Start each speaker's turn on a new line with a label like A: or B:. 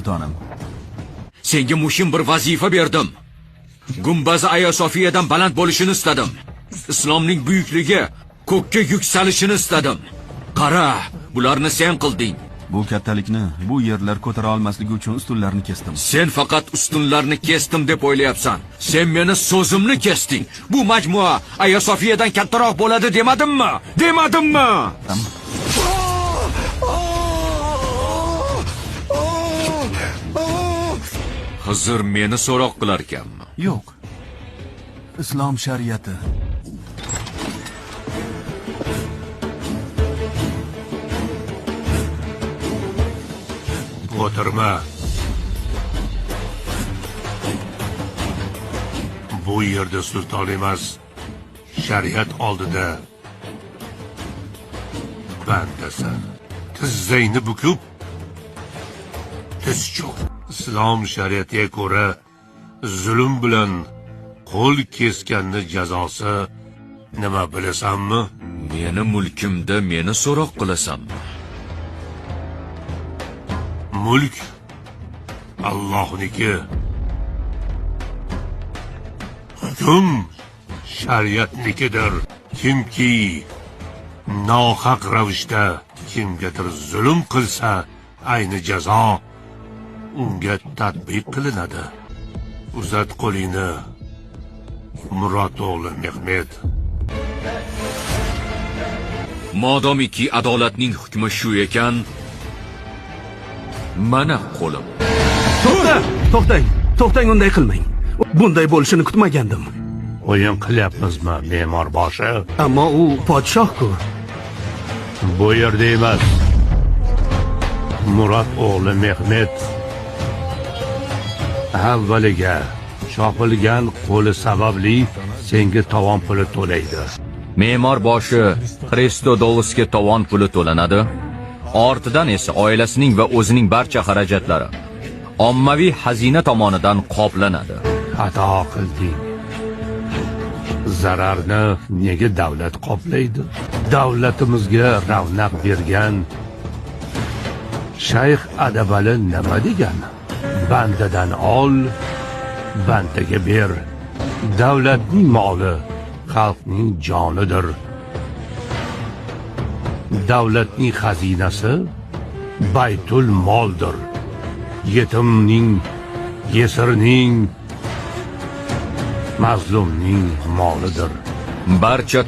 A: sultonim.
B: Senga mushim bir vazifa berdim. Gumbazi Aya Sofiyadan baland bo'lishini istadim. Islomning buyukligi ko'kka yuksalishini istadim. Qara, bularni sen qilding.
A: Bu kattalikni, bu yerlar ko'tara olmasligi uchun ustunlarni kesdim.
B: Sen faqat ustunlarni kesdim deb o'ylayapsan. Sen meni so'zimni kesding. Bu majmua Aya Sofiyadan kattaroq bo'ladi demadimmi? Demadimmi? Hozir meni so'roq qilar ekanmi?
A: Yo'q. Islom shariati.
C: O'tirma. Bu yerda sulton emas, shariat oldida bandasan. Tizzangni bukib, tiz cho'q. Islom shariatiga ko'ra zulm bilan qo'l kesganni jazosi nima bilasanmi?
B: Meni mulkimda meni so'roq qilasanmi?
C: Mulk Allohniki. Hukm shariatnikidir. Kimki nohaq ravishda kimgadir zulm qilsa, ayni jazo unga tatbiq qilinadi. Uzat qo'lingni, Murod o'g'li Mehmet.
B: Modomiki adolatning hukmi shu ekan, mana qo'lim.
D: To'xtang, unday qilmang. Bunday bo'lishini kutmagandim.
C: O'yin qilyapmizmi, me'mor boshi?
D: Ammo u podshoh-ku.
C: Bu yerda emas. Murod o'g'li Mehmet avvaliga chopilgan qo'li sababli senga tovon puli to'laydi.
B: Me'mor boshi Xristodolosga tovon puli to'lanadi. Ortidan esa oilasining va o'zining barcha xarajatlari ommaviy xazina tomonidan qoplanadi.
C: Xato qilding. Zararni nega davlat qoplaydi? Davlatimizga ravnaq bergan Shayx Adabali nima degan? Bandadan ol, bandaga ber. Davlatning moli xalqning jonidir. Davlatning xazinasi baytul moldir. Yetimning, yesirning, mazlumning molidir.
B: Barcha